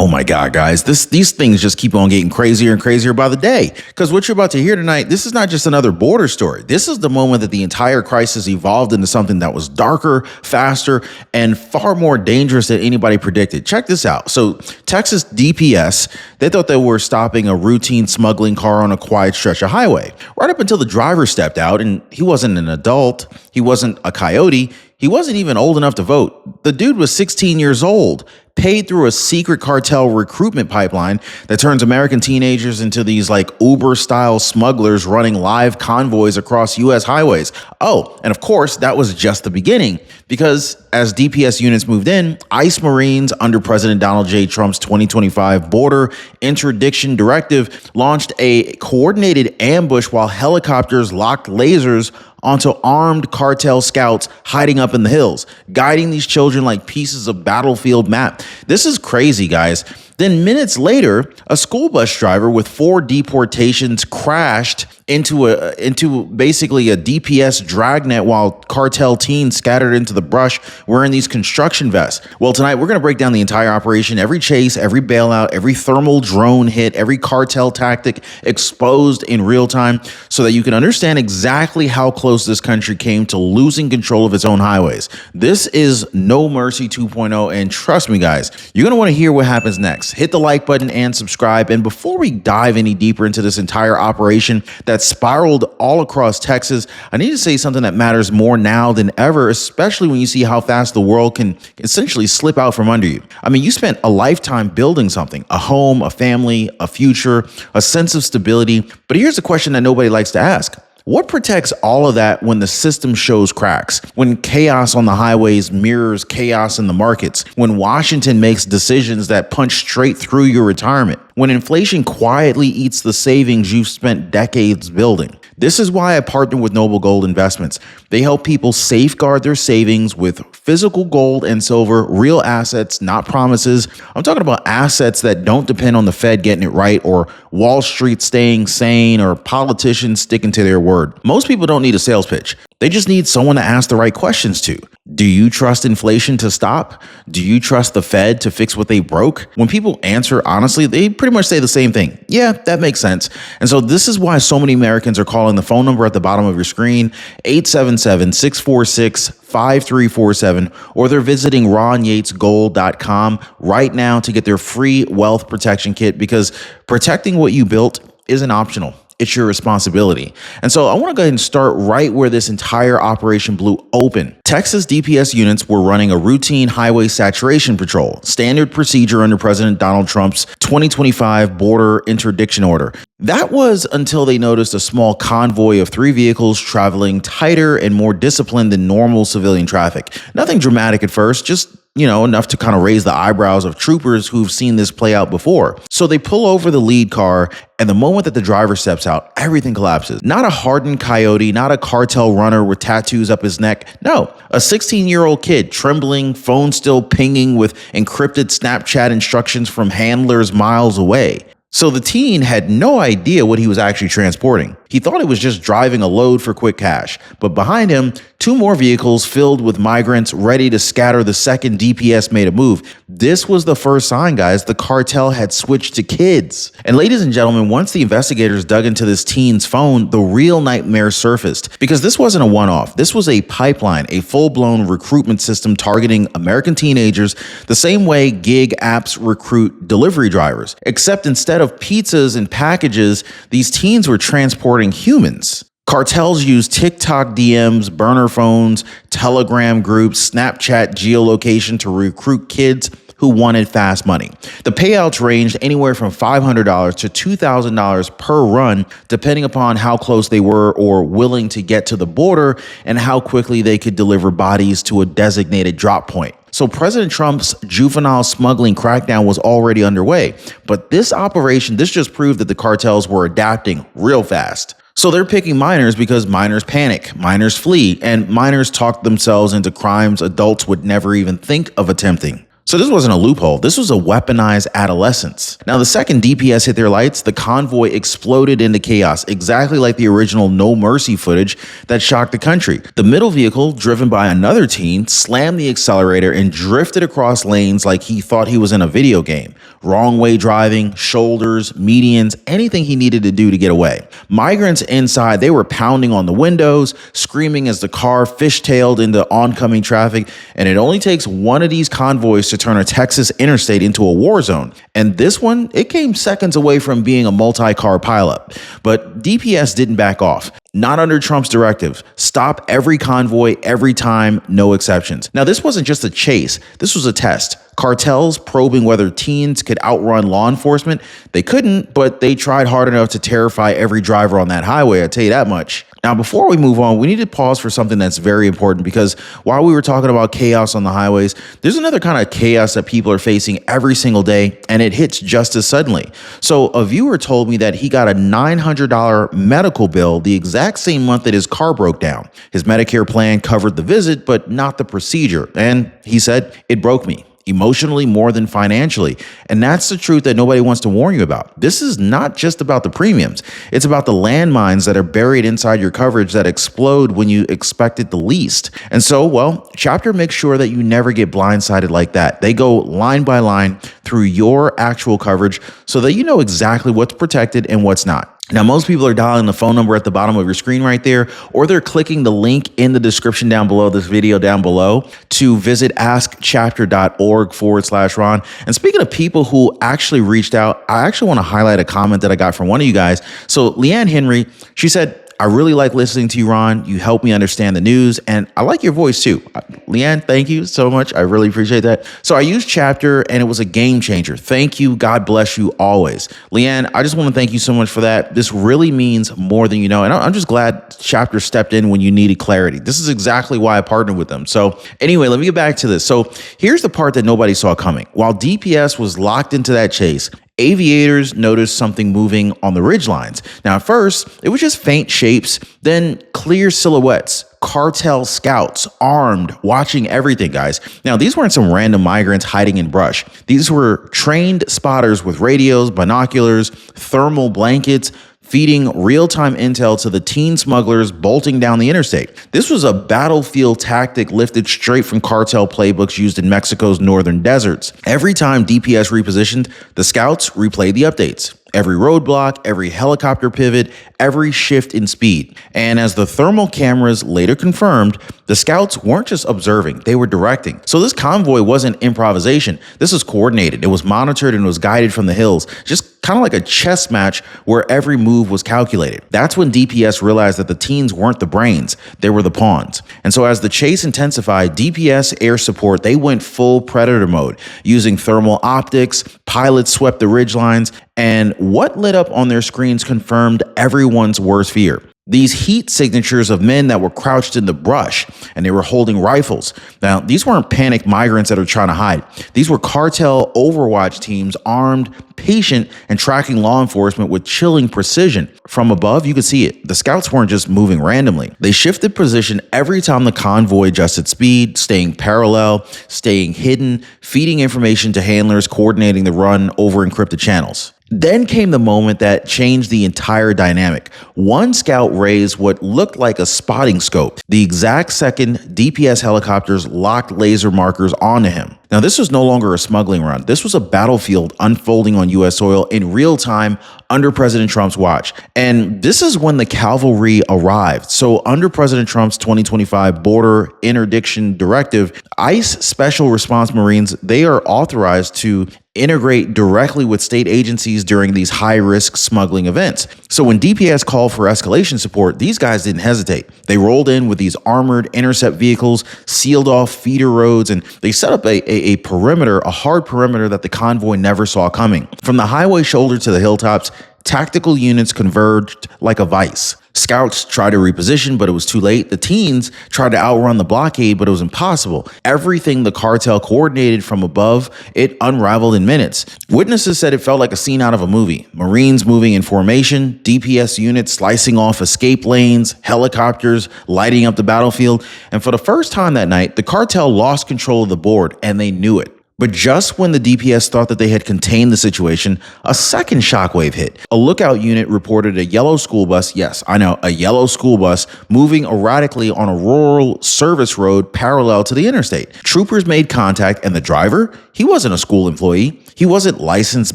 Oh my God, guys, these things just keep on getting crazier and crazier by the day. Because what you're about to hear tonight, this is not just another border story. This is the moment that the entire crisis evolved into something that was darker, faster, and far more dangerous than anybody predicted. Check this out. So Texas DPS, they thought they were stopping a routine smuggling car on a quiet stretch of highway. Right up until the driver stepped out, and he wasn't an adult. He wasn't a coyote. He wasn't even old enough to vote. The dude was 16 years old, paid through a secret cartel recruitment pipeline that turns American teenagers into these like Uber-style smugglers running live convoys across U.S. highways. Oh, and of course, that was just the beginning, because as DPS units moved in, ICE Marines under President Donald J. Trump's 2025 Border Interdiction Directive launched a coordinated ambush while helicopters locked lasers onto armed cartel scouts hiding up in the hills, guiding these children like pieces of battlefield map. This is crazy, guys. Then minutes later, a school bus driver with 4 deportations crashed into basically a DPS dragnet while cartel teens scattered into the brush wearing these construction vests. Well, tonight we're going to break down the entire operation, every chase, every bailout, every thermal drone hit, every cartel tactic exposed in real time so that you can understand exactly how close this country came to losing control of its own highways. This is No Mercy 2.0, and trust me, guys, you're going to want to hear what happens next. Hit the like button and subscribe. And before we dive any deeper into this entire operation that spiraled all across Texas, I need to say something that matters more now than ever, especially when you see how fast the world can essentially slip out from under you. I mean, you spent a lifetime building something, a home, a family, a future, a sense of stability. But here's a question that nobody likes to ask. What protects all of that when the system shows cracks? When chaos on the highways mirrors chaos in the markets? When Washington makes decisions that punch straight through your retirement? When inflation quietly eats the savings you've spent decades building? This is why I partner with Noble Gold Investments. They help people safeguard their savings with physical gold and silver, real assets, not promises. I'm talking about assets that don't depend on the Fed getting it right, or Wall Street staying sane, or politicians sticking to their word. Most people don't need a sales pitch. They just need someone to ask the right questions to. Do you trust inflation to stop? Do you trust the Fed to fix what they broke? When people answer honestly, they pretty much say the same thing. Yeah, that makes sense. And so this is why so many Americans are calling the phone number at the bottom of your screen, 877-646-5347, or they're visiting RonYatesGold.com right now to get their free wealth protection kit, because protecting what you built isn't optional. It's your responsibility. And so I want to go ahead and start right where this entire operation blew open. Texas DPS units were running a routine highway saturation patrol, standard procedure under President Donald Trump's 2025 Border Interdiction Order. That was until they noticed a small convoy of 3 vehicles traveling tighter and more disciplined than normal civilian traffic. Nothing dramatic at first, just enough to kind of raise the eyebrows of troopers who've seen this play out before. So they pull over the lead car, and the moment that the driver steps out, everything collapses. Not a hardened coyote, not a cartel runner with tattoos up his neck. No, a 16-year-old kid, trembling, phone still pinging with encrypted Snapchat instructions from handlers miles away. So the teen had no idea what he was actually transporting. He thought he was just driving a load for quick cash. But behind him, 2 more vehicles filled with migrants ready to scatter the second DPS made a move. This was the first sign, guys. The cartel had switched to kids. And ladies and gentlemen, once the investigators dug into this teen's phone, the real nightmare surfaced. Because this wasn't a one-off. This was a pipeline, a full-blown recruitment system targeting American teenagers the same way gig apps recruit delivery drivers. Except instead of pizzas and packages, these teens were transporting humans. Cartels use TikTok DMs, burner phones, Telegram groups, Snapchat geolocation to recruit kids who wanted fast money. The payouts ranged anywhere from $500 to $2,000 per run, depending upon how close they were or willing to get to the border and how quickly they could deliver bodies to a designated drop point. So President Trump's juvenile smuggling crackdown was already underway, but this operation, this just proved that the cartels were adapting real fast. So they're picking minors because minors panic, minors flee, and minors talk themselves into crimes adults would never even think of attempting. So this wasn't a loophole. This was a weaponized adolescence. Now, the second DPS hit their lights, the convoy exploded into chaos, exactly like the original No Mercy footage that shocked the country. The middle vehicle, driven by another teen, slammed the accelerator and drifted across lanes like he thought he was in a video game. Wrong way driving, shoulders, medians, anything he needed to do to get away. Migrants inside, they were pounding on the windows, screaming as the car fishtailed into oncoming traffic, and it only takes one of these convoys to turn a Texas interstate into a war zone. And this one, it came seconds away from being a multi-car pileup. But DPS didn't back off. Not under Trump's directive. Stop every convoy, every time, no exceptions. Now, this wasn't just a chase. This was a test. Cartels probing whether teens could outrun law enforcement. They couldn't, but they tried hard enough to terrify every driver on that highway, I'll tell you that much. Now, before we move on, we need to pause for something that's very important, because while we were talking about chaos on the highways, there's another kind of chaos that people are facing every single day, and it hits just as suddenly. So a viewer told me that he got a $900 medical bill the exact same month that his car broke down. His Medicare plan covered the visit, but not the procedure. And he said, "It broke me. Emotionally more than financially." And that's the truth that nobody wants to warn you about. This is not just about the premiums. It's about the landmines that are buried inside your coverage that explode when you expect it the least. And so, well, Chapter makes sure that you never get blindsided like that. They go line by line through your actual coverage so that you know exactly what's protected and what's not. Now, most people are dialing the phone number at the bottom of your screen right there, or they're clicking the link in the description down below this video down below to visit askchapter.org/Ron. And speaking of people who actually reached out, I actually want to highlight a comment that I got from one of you guys. So Leanne Henry, she said, "I really like listening to you, Ron. You help me understand the news, and I like your voice too." Leanne, thank you so much. I really appreciate that. So I used Chapter, and it was a game changer. Thank you. God bless you always. Leanne, I just want to thank you so much for that. This really means more than you know, and I'm just glad Chapter stepped in when you needed clarity. This is exactly why I partnered with them. So anyway, let me get back to this. So here's the part that nobody saw coming. While DPS was locked into that chase, aviators noticed something moving on the ridgelines. Now, at first, it was just faint shapes, then clear silhouettes. Cartel scouts, armed, watching everything, guys. Now, these weren't some random migrants hiding in brush. These were trained spotters with radios, binoculars, thermal blankets, feeding real-time intel to the teen smugglers bolting down the interstate. This was a battlefield tactic lifted straight from cartel playbooks used in Mexico's northern deserts. Every time DPS repositioned, the scouts replayed the updates. Every roadblock, every helicopter pivot, every shift in speed. And as the thermal cameras later confirmed, the scouts weren't just observing, they were directing. So this convoy wasn't improvisation. This was coordinated. It was monitored and was guided from the hills, just kind of like a chess match where every move was calculated. That's when DPS realized that the teens weren't the brains, they were the pawns. And so as the chase intensified, DPS air support, they went full predator mode, using thermal optics, pilots swept the ridgelines, and what lit up on their screens confirmed everyone's worst fear. These heat signatures of men that were crouched in the brush, and they were holding rifles. Now, these weren't panicked migrants that are trying to hide. These were cartel overwatch teams, armed, patient, and tracking law enforcement with chilling precision. From above, you could see it. The scouts weren't just moving randomly. They shifted position every time the convoy adjusted speed, staying parallel, staying hidden, feeding information to handlers, coordinating the run over encrypted channels. Then came the moment that changed the entire dynamic. One scout raised what looked like a spotting scope. The exact second DPS helicopters locked laser markers onto him. Now, this was no longer a smuggling run. This was a battlefield unfolding on U.S. soil in real time under President Trump's watch. And this is when the cavalry arrived. So under President Trump's 2025 border interdiction directive, ICE Special Response Marines, they are authorized to integrate directly with state agencies during these high-risk smuggling events. So when DPS called for escalation support, these guys didn't hesitate. They rolled in with these armored intercept vehicles, sealed off feeder roads, and they set up a perimeter, a hard perimeter that the convoy never saw coming. From the highway shoulder to the hilltops, tactical units converged like a vice. Scouts tried to reposition, but it was too late. The teens tried to outrun the blockade, but it was impossible. Everything the cartel coordinated from above, it unraveled in minutes. Witnesses said it felt like a scene out of a movie. Marines moving in formation, DPS units slicing off escape lanes, helicopters lighting up the battlefield. And for the first time that night, the cartel lost control of the board, and they knew it. But just when the DPS thought that they had contained the situation, a second shockwave hit. A lookout unit reported a yellow school bus, yes, I know, a yellow school bus moving erratically on a rural service road parallel to the interstate. Troopers made contact, and the driver, he wasn't a school employee. He wasn't licensed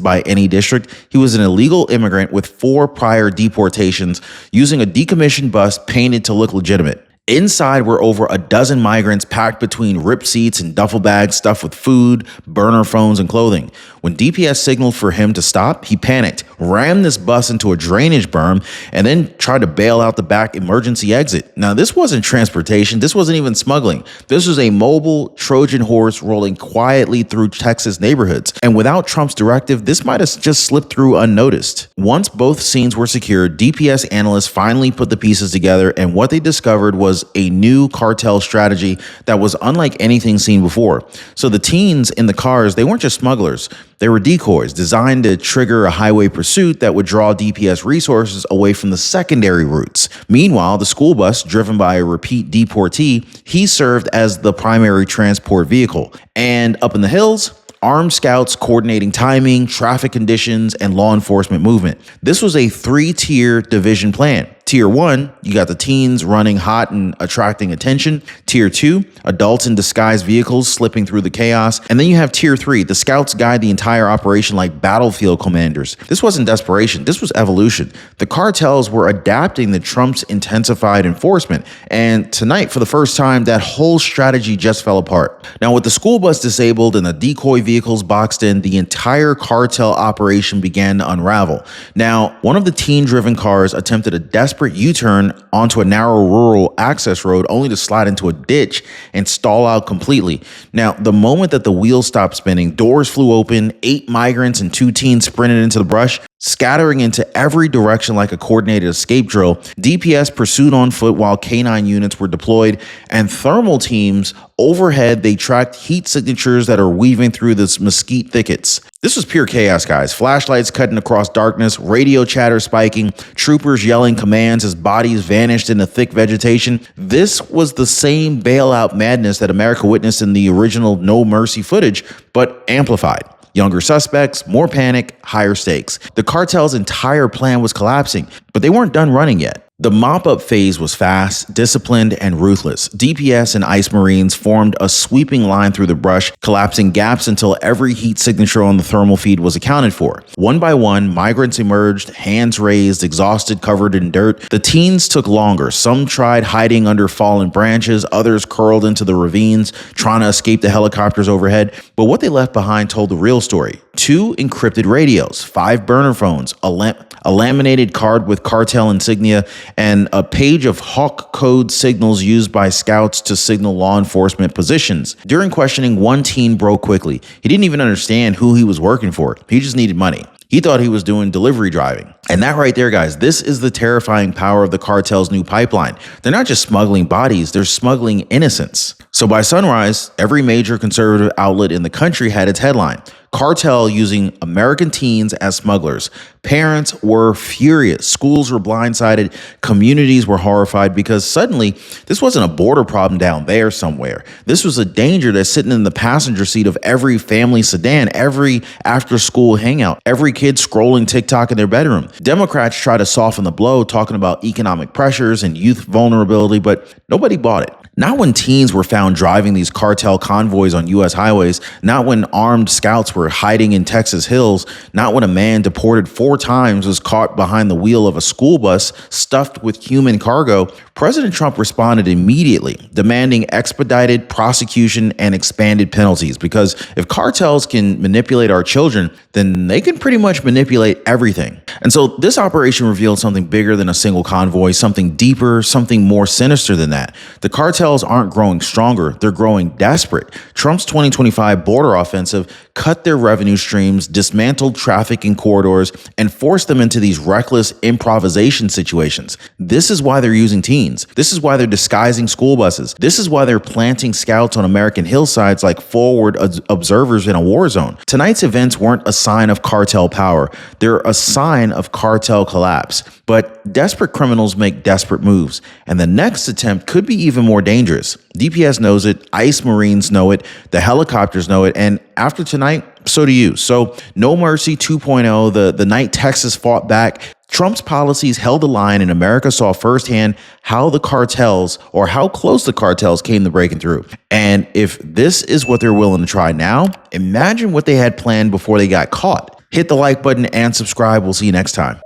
by any district. He was an illegal immigrant with 4 prior deportations using a decommissioned bus painted to look legitimate. Inside were over a dozen migrants packed between ripped seats and duffel bags stuffed with food, burner phones, and clothing. When DPS signaled for him to stop, he panicked, rammed this bus into a drainage berm, and then tried to bail out the back emergency exit. Now, this wasn't transportation. This wasn't even smuggling. This was a mobile Trojan horse rolling quietly through Texas neighborhoods. And without Trump's directive, this might have just slipped through unnoticed. Once both scenes were secured, DPS analysts finally put the pieces together, and what they discovered was a new cartel strategy that was unlike anything seen before. So the teens in the cars, they weren't just smugglers. They were decoys designed to trigger a highway pursuit that would draw DPS resources away from the secondary routes. Meanwhile, the school bus, driven by a repeat deportee, he served as the primary transport vehicle. And up in the hills, armed scouts coordinating timing, traffic conditions, and law enforcement movement. This was a 3-tier division plan. Tier 1, you got the teens running hot and attracting attention. Tier 2, adults in disguised vehicles slipping through the chaos. And then you have Tier 3, the scouts guide the entire operation like battlefield commanders. This wasn't desperation, this was evolution. The cartels were adapting to Trump's intensified enforcement. And tonight, for the first time, that whole strategy just fell apart. Now, with the school bus disabled and the decoy vehicles boxed in, the entire cartel operation began to unravel. Now, one of the teen-driven cars attempted a desperate U-turn onto a narrow rural access road only to slide into a ditch and stall out completely. Now, the moment that the wheels stopped spinning, doors flew open, 8 migrants and 2 teens sprinted into the brush, scattering into every direction like a coordinated escape drill. DPS pursued on foot while K9 units were deployed, and thermal teams overhead, they tracked heat signatures that are weaving through this mesquite thickets. This was pure chaos, guys. Flashlights cutting across darkness, radio chatter spiking, troopers yelling commands as bodies vanished in the thick vegetation. This was the same bailout madness that America witnessed in the original No Mercy footage, but amplified. Younger suspects, more panic, higher stakes. The cartel's entire plan was collapsing, but they weren't done running yet. The mop-up phase was fast, disciplined, and ruthless. DPS and ICE Marines formed a sweeping line through the brush, collapsing gaps until every heat signature on the thermal feed was accounted for. One by one, migrants emerged, hands raised, exhausted, covered in dirt. The teens took longer. Some tried hiding under fallen branches, others curled into the ravines, trying to escape the helicopters overhead. But what they left behind told the real story. 2 encrypted radios, 5 burner phones, a laminated card with cartel insignia, and a page of hawk code signals used by scouts to signal law enforcement positions. During questioning, one teen broke quickly. He didn't even understand who he was working for. He just needed money. He thought he was doing delivery driving. And that right there, guys, this is the terrifying power of the cartel's new pipeline. They're not just smuggling bodies, they're smuggling innocence. So by sunrise, every major conservative outlet in the country had its headline: Cartel using American teens as smugglers. Parents were furious. Schools were blindsided. Communities were horrified because suddenly this wasn't a border problem down there somewhere. This was a danger that's sitting in the passenger seat of every family sedan, every after-school hangout, every kid scrolling TikTok in their bedroom. Democrats try to soften the blow, talking about economic pressures and youth vulnerability, but nobody bought it. Not when teens were found driving these cartel convoys on U.S. highways, not when armed scouts were hiding in Texas hills, not when a man deported 4 times was caught behind the wheel of a school bus stuffed with human cargo. President Trump responded immediately, demanding expedited prosecution and expanded penalties, because if cartels can manipulate our children, then they can pretty much manipulate everything. And so this operation revealed something bigger than a single convoy, something deeper, something more sinister than that. The cartels aren't growing stronger, they're growing desperate. Trump's 2025 border offensive cut their revenue streams, dismantled trafficking corridors, and forced them into these reckless improvisation situations. This is why they're using teens. This is why they're disguising school buses. This is why they're planting scouts on American hillsides like forward observers in a war zone. Tonight's events weren't a sign of cartel power. They're a sign sign of cartel collapse. But desperate criminals make desperate moves, and the next attempt could be even more dangerous. DPS knows it, ICE Marines know it, the helicopters know it, and after tonight, so do you. So No Mercy 2.0, the night Texas fought back, Trump's policies held the line, and America saw firsthand how the cartels, or how close the cartels came to breaking through. And if this is what they're willing to try now, imagine what they had planned before they got caught. Hit the like button and subscribe. We'll see you next time.